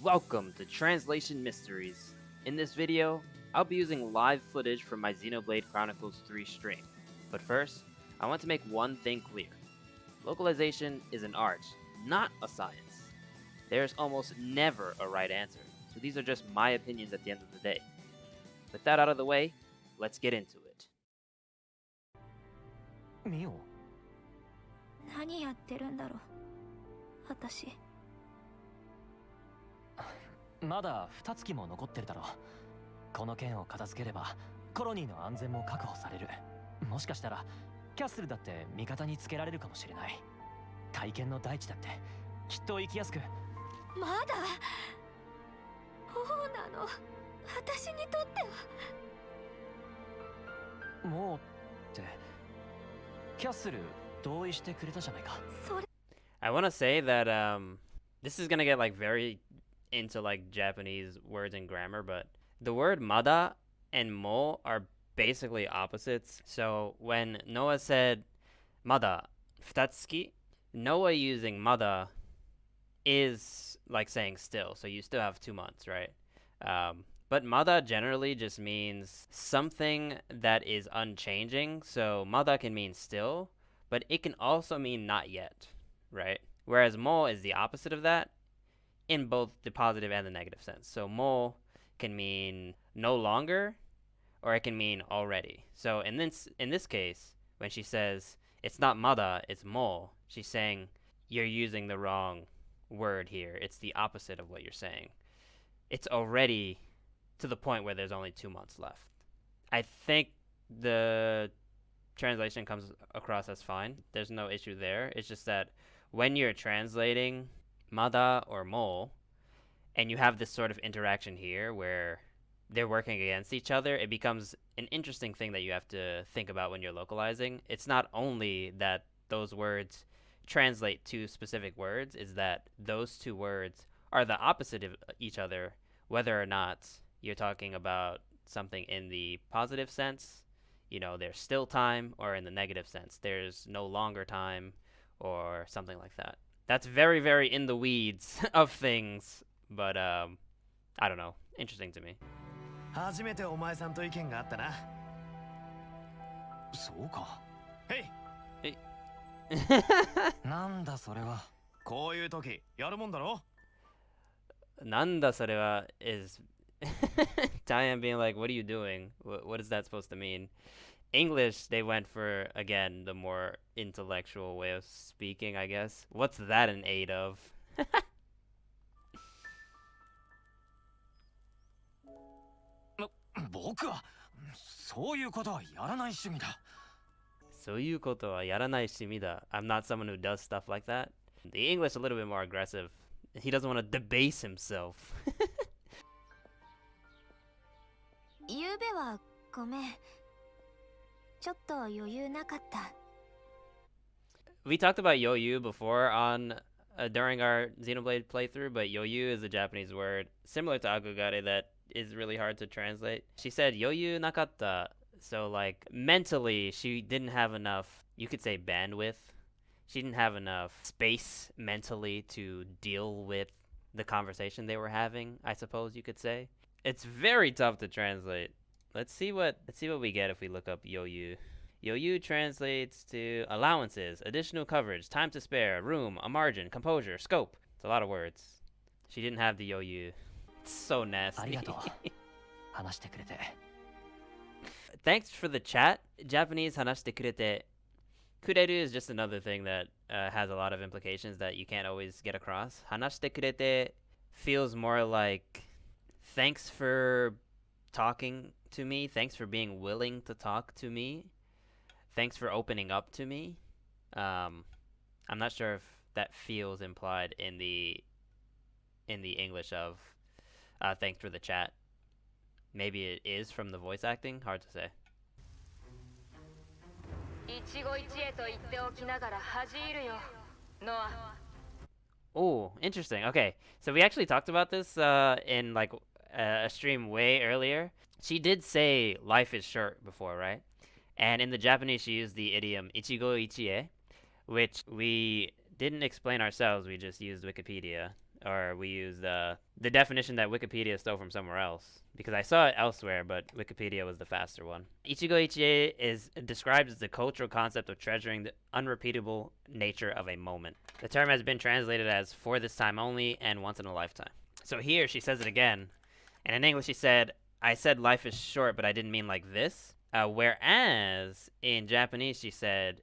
Welcome to Translation Mysteries. In this video, I'll be using live footage from my Xenoblade Chronicles 3 stream. But first, I want to make one thing clear. Localization is an art, not a science. There's almost never a right answer, so these are just my opinions at the end of the day. With that out of the way, let's get into it. ミオ何やってるんだろう私。まだ2月も残ってるだろう。この件を片付ければコロニーの安全も確保される。もしかしたらキャッスルだって味方につけられるかもしれない。体験の大地だってきっと行きやすく。まだそうなの。私にとってはもうってキャッスル同意してくれたじゃないか。それ I want to say that this is gonna get like very into like Japanese words and grammar, but the word mada and mo are basically opposites. So when Noah said mada futatsuki, Noah using mada is like saying still, so you still have 2 months, right? But mada generally just means something that is unchanging. So mada can mean still, but it can also mean not yet, right? Whereas mo is the opposite of that in both the positive and the negative sense. So mo can mean no longer, or it can mean already. So in this case, when she says it's not mada, it's mo, she's saying you're using the wrong word here. It's the opposite of what you're saying. It's already to the point where there's only 2 months left. I think the translation comes across as fine. There's no issue there. It's just that when you're translating mada or mo, and you have this sort of interaction here where they're working against each other, it becomes an interesting thing that you have to think about when you're localizing. It's not only that those words translate to specific words, is that those two words are the opposite of each other, whether or not you're talking about something in the positive sense, you know, there's still time, or in the negative sense, there's no longer time, or something like that. That's very, very in the weeds of things, but I don't know, interesting to me. 初めてお前さんと意見があったな。そうか。へい。なんだそれは。こういう時やるもんだろ。Nanda Sarewa is Diane being like, what are you doing? What is that supposed to mean? English, they went for, again, the more intellectual way of speaking, I guess. What's that in aid of? 僕はそういうことはやらない主義だ。そういうことはやらない趣味だ. I'm not someone who does stuff like that. The English a little bit more aggressive. He doesn't want to debase himself. ゆうべはごめん。ちょっと余裕なかった。We talked about yoyu before on during our Xenoblade playthrough, but yoyu is a Japanese word similar to agugare that is really hard to translate. She said yoyu nakatta, so like mentally she didn't have enough, you could say, bandwidth. She didn't have enough space mentally to deal with the conversation they were having, I suppose you could say. It's very tough to translate. Let's see what we get if we look up yoyu. Yoyu translates to allowances, additional coverage, time to spare, room, a margin, composure, scope. It's a lot of words. She didn't have the yoyu. It's so あり nasty. がとう。話してくれて。Thanks for the chat. Japanese hanashite kurete. Kureru is just another thing that has a lot of implications that you can't always get across. Hanashite kurete feels more like thanks for talking to me. Thanks for being willing to talk to me. Thanks for opening up to me. I'm not sure if that feels implied in the English of thanks for the chat. Maybe it is from the voice acting. Hard to say. 一期一会と言っておきながら恥じるよ、ノア。 Oh, interesting. Okay, so we actually talked about this in like a stream way earlier. She did say life is short before, right? And in the Japanese, she used the idiom ichigo ichie, which we didn't explain ourselves. We just used Wikipedia. or we used the definition that Wikipedia stole from somewhere else, because I saw it elsewhere, but Wikipedia was the faster one. Ichigo Ichie is described as the cultural concept of treasuring the unrepeatable nature of a moment. The term has been translated as for this time only and once in a lifetime. So here she says it again, and in English she said, I said life is short, but I didn't mean like this. Whereas in Japanese she said,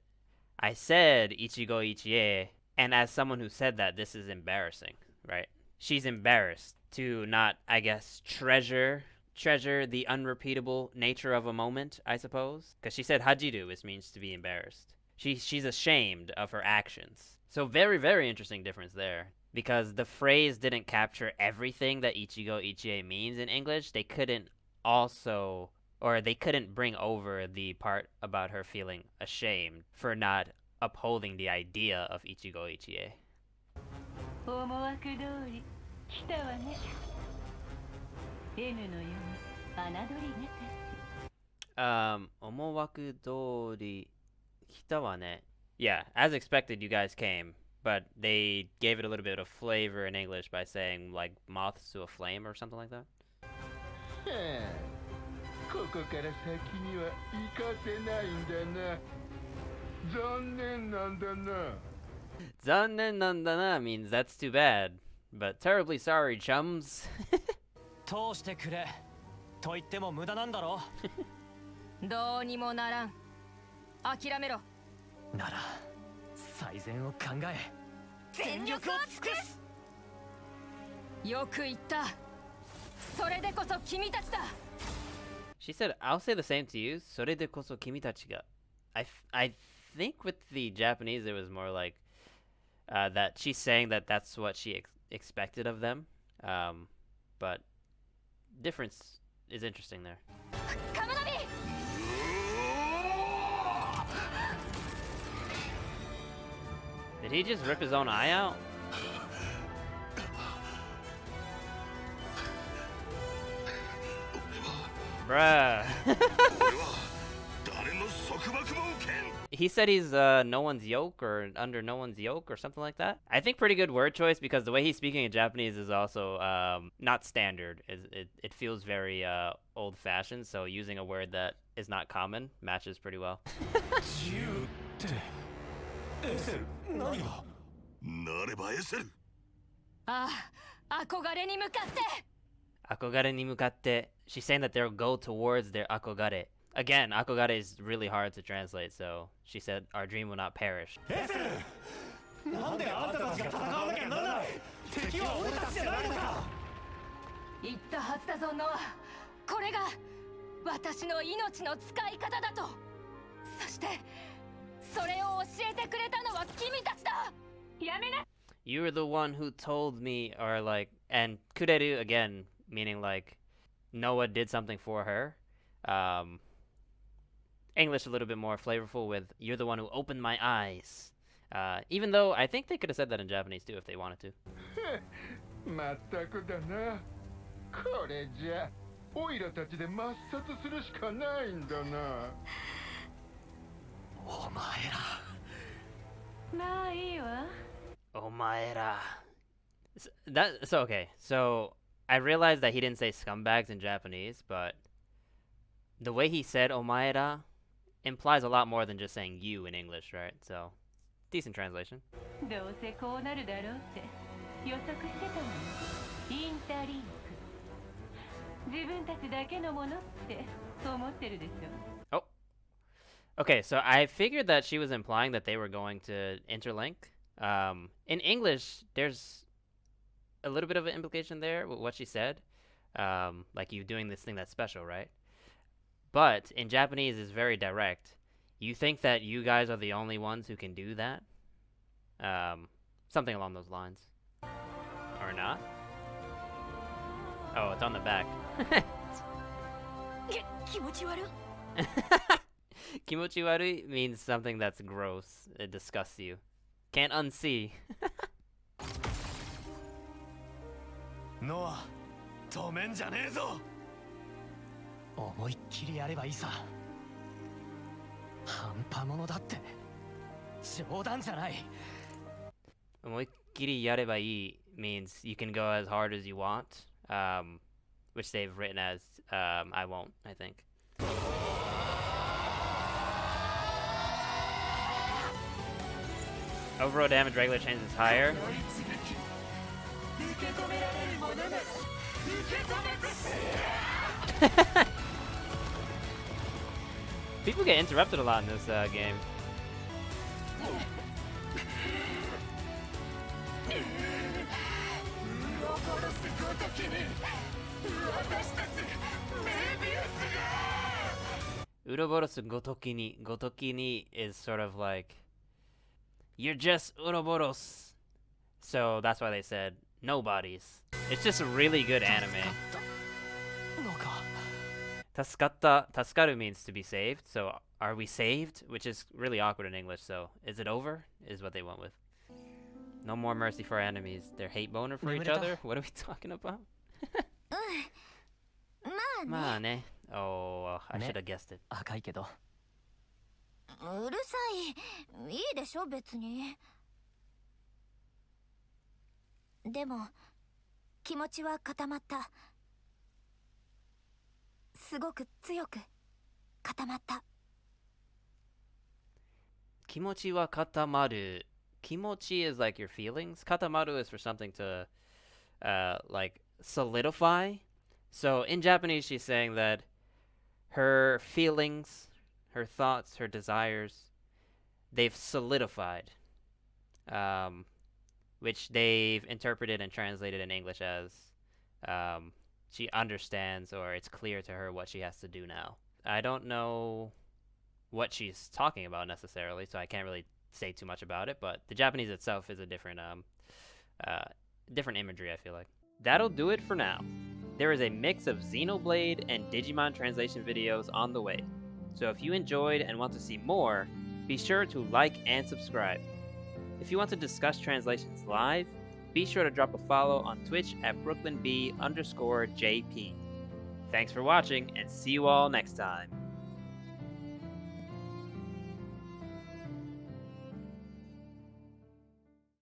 I said Ichigo Ichie, and as someone who said that, this is embarrassing, right? She's embarrassed to not, I guess, treasure the unrepeatable nature of a moment, I suppose. Because she said hajiru, which means to be embarrassed. She's ashamed of her actions. So very, very interesting difference there. Because the phrase didn't capture everything that Ichigo Ichie means in English. They couldn't bring over the part about her feeling ashamed for not upholding the idea of Ichigo Ichie. 思惑通り来たわね N のように侮りなか Omowaku dori kita wa ne. Yeah, as expected, you guys came, but they gave it a little bit of flavor in English by saying, like, moths to a flame or something like that. ここから先には行かせないんだな。残念なんだな。Zannen nandana means that's too bad, but terribly sorry, chums. 通してくれと言っても無駄なんだろどうにもならん諦めろなら最善を考え全力を尽くすよく言ったそれでこそ君たちだ She said, I'll say the same to you. それでこそ君たちが. I think with the Japanese it was more like that she's saying that that's what she expected of them. But difference is interesting there. Cammuravi! Did he just rip his own eye out? Bruh. He said he's no one's yoke or under no one's yoke or something like that. I think pretty good word choice because the way he's speaking in Japanese is also not standard. It feels very old-fashioned, so using a word that is not common matches pretty well. ああ憧れに向かって Akogare ni mukatte. She's saying that they'll go towards their akogare. Again, akogare is really hard to translate, so she said our dream will not perish. なんであんたたちが戦わなきゃならない敵は俺たちじゃないのか言ったはずだぞノアこれが私の命の使い方だとそしてそれを教えてくれたのは君たちだやめな You were the one who told me, or like, and kureru again, meaning like Noah did something for her. English a little bit more flavorful with you're the one who opened my eyes. Even though I think they could have said that in Japanese too if they wanted to. まったくだな。これじゃオイラたちで抹殺するしかないんだな。お前らまあいいわ Omaera. So okay, so I realized that he didn't say scumbags in Japanese, but the way he said omaera implies a lot more than just saying you in English, right? So, decent translation. どうせこうなるだろうって予測してたのにインタリンク自分たちだけのものって思ってるでしょ Oh. Okay, so I figured that she was implying that they were going to interlink. In English, there's a little bit of an implication there with what she said. Like you doing this thing that's special, right? But in Japanese, it's very direct. You think that you guys are the only ones who can do that? Something along those lines. Or not? Oh, it's on the back. 気持ち悪い Kimochiwaru means something that's gross. It disgusts you. Can't unsee. ノア止めんじゃねえぞ思いっきりやればいいさ半端者だって冗談じゃない思いっきりやればいい means you can go as hard as you want, which they've written as I won't, I think. Overall damage regular change is higher. People get interrupted a lot in this game. Uroboros gotoki ni. Gotoki ni is sort of like, you're just Uroboros. So that's why they said nobodies. It's just a really good anime. Taskatta, taskaru means to be saved. So are we saved? Which is really awkward in English. So is it over? Is what they went with. No more mercy for our enemies. They're hate boner for each other? What are we talking about? Mane. Oh, I should have guessed it. 赤いけどうるさい。いいでしょ別に。でも気持ちは固まった。すごく強く固まった。Kimochi wa katamaru. Kimochi is like your feelings. Katamaru is for something to like solidify. So in Japanese she's saying that her feelings, her thoughts, her desires, they've solidified. Which they've interpreted and translated in English as she understands, or it's clear to her what she has to do now. I don't know what she's talking about necessarily, so I can't really say too much about it, but the Japanese itself is a different different imagery, I feel like. That'll do it for now. There is a mix of Xenoblade and Digimon translation videos on the way, so if you enjoyed and want to see more, be sure to like and subscribe. If you want to discuss translations live, be sure to drop a follow on Twitch at BrooklynB_JP. Thanks for watching, and see you all next time.